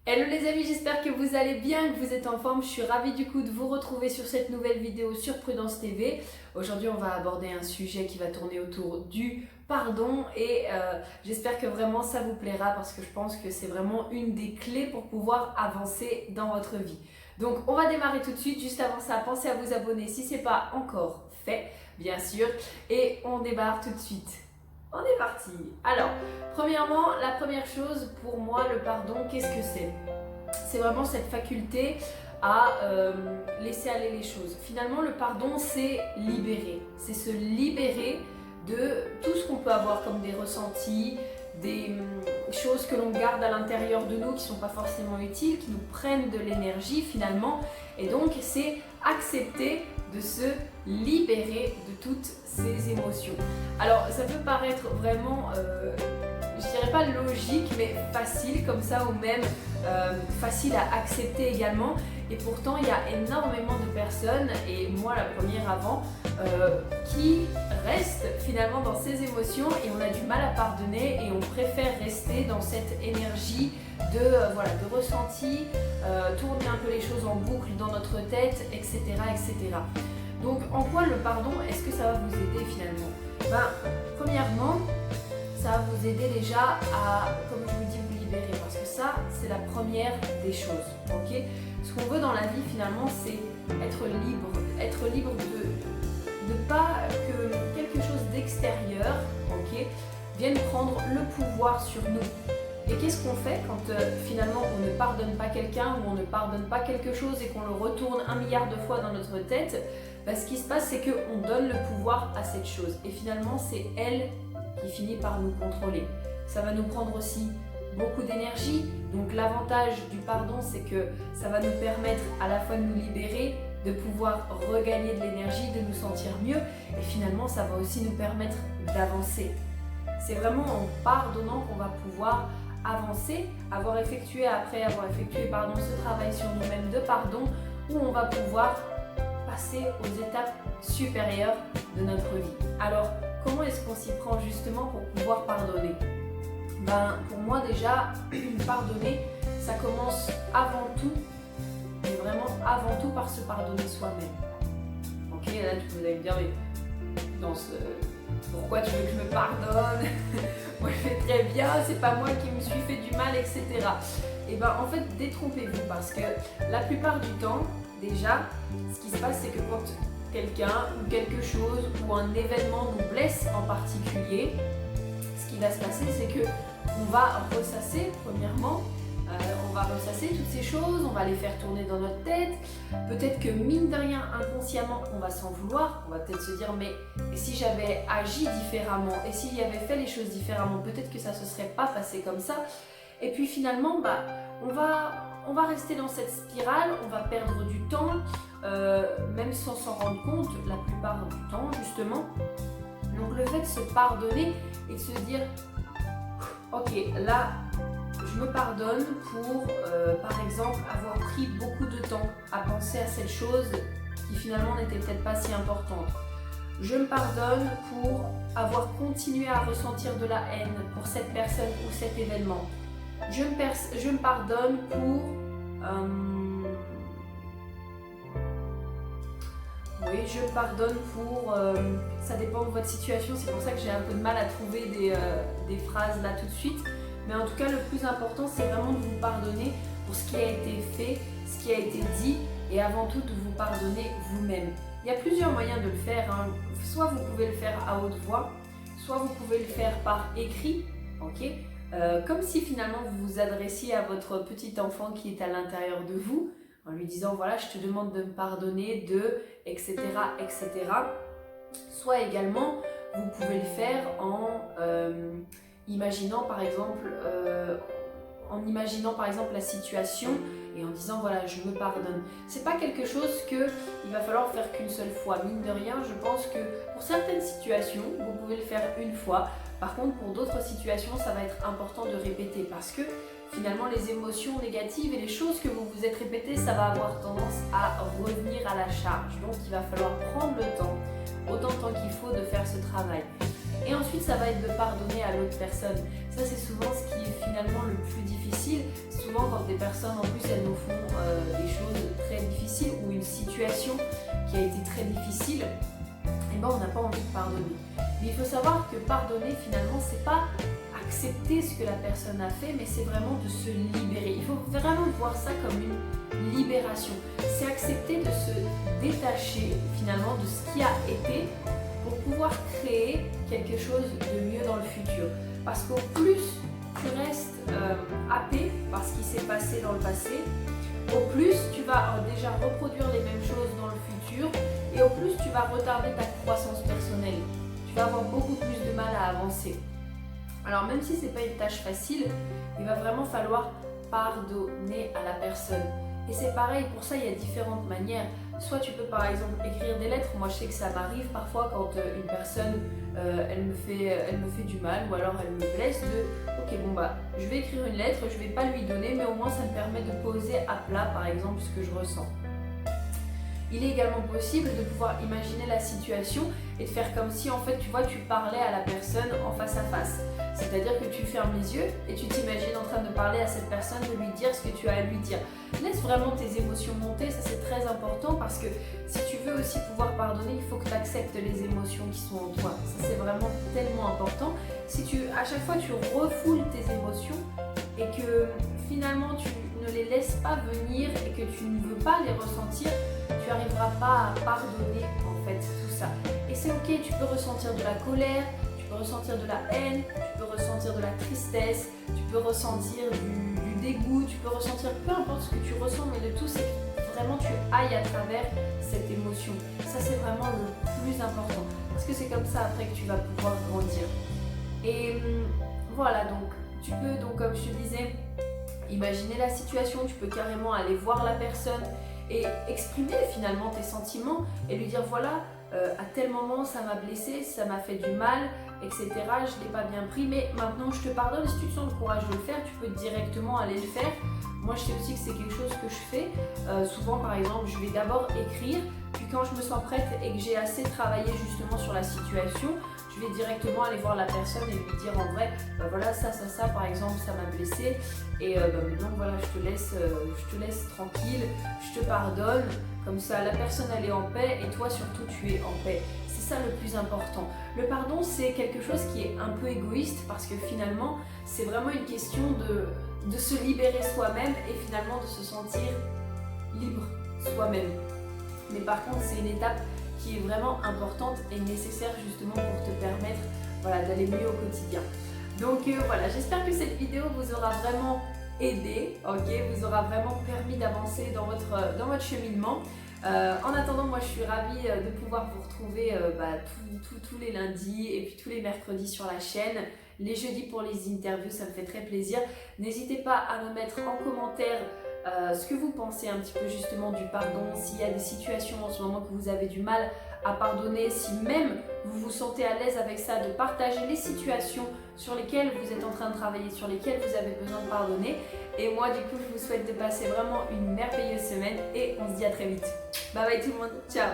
Hello les amis, j'espère que vous allez bien, que vous êtes en forme. Je suis ravie du coup de vous retrouver sur cette nouvelle vidéo sur Prudence TV. Aujourd'hui on va aborder un sujet qui va tourner autour du pardon et j'espère que vraiment ça vous plaira parce que je pense que c'est vraiment une des clés pour pouvoir avancer dans votre vie. Donc on va démarrer tout de suite. Juste avant ça, pensez à vous abonner si ce n'est pas encore fait, bien sûr. Et on démarre tout de suite. On est parti. Alors, premièrement, la première chose pour moi, le pardon, qu'est-ce que c'est? C'est vraiment cette faculté à laisser aller les choses. Finalement, le pardon, c'est libérer. C'est se libérer de tout ce qu'on peut avoir comme des ressentis, des choses que l'on garde à l'intérieur de nous qui ne sont pas forcément utiles, qui nous prennent de l'énergie finalement. Et donc, c'est accepter de se libérer de toutes ces émotions. Alors, ça peut paraître vraiment, je dirais pas logique, mais facile comme ça, ou même facile à accepter également. Et pourtant, il y a énormément de personnes, et moi la première avant, qui restent finalement dans ces émotions et on a du mal à pardonner et on préfère rester dans cette énergie de ressenti, tourner un peu les choses en boucle dans notre tête, etc., etc. Donc en quoi le pardon, est-ce que ça va vous aider finalement? Premièrement, ça va vous aider déjà à, comme je vous dis, vous libérer parce que ça, c'est la première des choses, ok? Ce qu'on veut dans la vie finalement, c'est être libre de pas que quelque chose d'extérieur, ok, vienne prendre le pouvoir sur nous. Et qu'est-ce qu'on fait quand finalement on ne pardonne pas quelqu'un ou on ne pardonne pas quelque chose et qu'on le retourne 1 milliard de fois dans notre tête? Ce qui se passe, c'est qu'on donne le pouvoir à cette chose et finalement c'est elle qui finit par nous contrôler. Ça va nous prendre aussi beaucoup d'énergie, donc l'avantage du pardon, c'est que ça va nous permettre à la fois de nous libérer, de pouvoir regagner de l'énergie, de nous sentir mieux et finalement ça va aussi nous permettre d'avancer. C'est vraiment en pardonnant qu'on va pouvoir avancer, après avoir effectué ce travail sur nous-mêmes de pardon, où on va pouvoir passer aux étapes supérieures de notre vie. Alors, comment est-ce qu'on s'y prend justement pour pouvoir pardonner? Pour moi déjà, pardonner, ça commence avant tout, mais vraiment avant tout par se pardonner soi-même. Ok, là tu vous allez me dire, mais pourquoi tu veux que je me pardonne? Moi je fais très bien, c'est pas moi qui me suis fait du mal, etc. Et en fait, détrompez-vous parce que la plupart du temps, déjà, ce qui se passe, c'est que quand quelqu'un ou quelque chose ou un événement nous blesse en particulier, ce qui va se passer, c'est que on va ressasser, premièrement, on va ressasser toutes ces choses, on va les faire tourner dans notre tête. Peut-être que mine de rien, inconsciemment, on va s'en vouloir. On va peut-être se dire, mais si j'avais agi différemment, et s'il y avait fait les choses différemment, peut-être que ça ne se serait pas passé comme ça. Et puis finalement, on va rester dans cette spirale, on va perdre du temps, même sans s'en rendre compte, la plupart du temps, justement. Donc le fait de se pardonner et de se dire, ok, là, je me pardonne pour, par exemple, avoir pris beaucoup de temps à penser à cette chose qui finalement n'était peut-être pas si importante. Je me pardonne pour avoir continué à ressentir de la haine pour cette personne ou cet événement. Je me pardonne pour... oui, je me pardonne pour... ça dépend de votre situation, c'est pour ça que j'ai un peu de mal à trouver des phrases là tout de suite. Mais en tout cas, le plus important, c'est vraiment de vous pardonner pour ce qui a été fait, ce qui a été dit, et avant tout de vous pardonner vous-même. Il y a plusieurs moyens de le faire, hein. Soit vous pouvez le faire à haute voix, soit vous pouvez le faire par écrit, ok, comme si finalement vous vous adressiez à votre petit enfant qui est à l'intérieur de vous, en lui disant voilà, je te demande de me pardonner de, etc., etc. Soit également, vous pouvez le faire en imaginant par exemple la situation et en disant voilà, je me pardonne. C'est pas quelque chose que il va falloir faire qu'une seule fois. Mine de rien, je pense que pour certaines situations, vous pouvez le faire une fois. Par contre, pour d'autres situations, ça va être important de répéter parce que finalement, les émotions négatives et les choses que vous vous êtes répétées, ça va avoir tendance à revenir à la charge. Donc, il va falloir prendre le temps, autant de temps qu'il faut, de faire ce travail. Et ensuite, ça va être de pardonner à l'autre personne. Ça, c'est souvent ce qui est finalement le plus difficile. Souvent, quand des personnes, en plus, elles nous font des choses très difficiles ou une situation qui a été très difficile, et ben, on n'a pas envie de pardonner. Mais il faut savoir que pardonner, finalement, c'est pas accepter ce que la personne a fait, mais c'est vraiment de se libérer. Il faut vraiment voir ça comme une libération. C'est accepter de se détacher, finalement, de ce qui a été pour pouvoir créer quelque chose de mieux dans le futur. Parce qu'au plus tu restes happé par ce qui s'est passé dans le passé, au plus tu vas déjà reproduire les mêmes choses dans le futur et au plus tu vas retarder ta croissance personnelle. Tu vas avoir beaucoup plus de mal à avancer. Alors même si ce n'est pas une tâche facile, il va vraiment falloir pardonner à la personne. Et c'est pareil, pour ça il y a différentes manières. Soit tu peux par exemple écrire des lettres. Moi je sais que ça m'arrive parfois quand une personne elle me fait du mal ou alors elle me blesse ok bon bah je vais écrire une lettre, je vais pas lui donner mais au moins ça me permet de poser à plat par exemple ce que je ressens. Il est également possible de pouvoir imaginer la situation et de faire comme si en fait tu vois tu parlais à la personne en face à face. C'est-à-dire que tu fermes les yeux et tu t'imagines en train de parler à cette personne, de lui dire ce que tu as à lui dire. Laisse vraiment tes émotions monter, ça c'est très important parce que si tu veux aussi pouvoir pardonner, il faut que tu acceptes les émotions qui sont en toi. Ça c'est vraiment tellement important. Si à chaque fois tu refoules tes émotions et que finalement tu ne les laisses pas venir et que tu ne veux pas les ressentir, tu n'arriveras pas à pardonner en fait tout ça. Et c'est ok, tu peux ressentir de la colère, tu peux ressentir de la haine, tu peux ressentir de la tristesse, tu peux ressentir du dégoût, tu peux ressentir peu importe ce que tu ressens, mais le tout c'est que vraiment tu ailles à travers cette émotion. Ça c'est vraiment le plus important parce que c'est comme ça après que tu vas pouvoir grandir. Et voilà, donc tu peux, donc comme je te disais, imaginer la situation, tu peux carrément aller voir la personne et exprimer finalement tes sentiments et lui dire voilà, à tel moment ça m'a blessé, ça m'a fait du mal, etc. Je ne l'ai pas bien pris, mais maintenant je te pardonne. Si tu te sens le courage de le faire, tu peux directement aller le faire. Moi je sais aussi que c'est quelque chose que je fais. Souvent par exemple, je vais d'abord écrire, puis quand je me sens prête et que j'ai assez travaillé justement sur la situation, je vais directement aller voir la personne et lui dire en vrai, voilà ça par exemple ça m'a blessé et maintenant voilà je te laisse tranquille, je te pardonne, comme ça la personne elle est en paix et toi surtout tu es en paix. C'est ça le plus important. Le pardon c'est quelque chose qui est un peu égoïste parce que finalement c'est vraiment une question de se libérer soi-même et finalement de se sentir libre soi-même. Mais par contre c'est une étape qui est vraiment importante et nécessaire justement pour te permettre d'aller mieux au quotidien. Donc voilà, j'espère que cette vidéo vous aura vraiment aidé, vous aura vraiment permis d'avancer dans votre cheminement. En attendant, moi je suis ravie de pouvoir vous retrouver tous les lundis et puis tous les mercredis sur la chaîne. Les jeudis pour les interviews, ça me fait très plaisir. N'hésitez pas à me mettre en commentaire ce que vous pensez un petit peu justement du pardon, s'il y a des situations en ce moment que vous avez du mal à pardonner, si même vous vous sentez à l'aise avec ça, de partager les situations sur lesquelles vous êtes en train de travailler, sur lesquelles vous avez besoin de pardonner. Et moi du coup je vous souhaite de passer vraiment une merveilleuse semaine et on se dit à très vite. Bye bye tout le monde, ciao.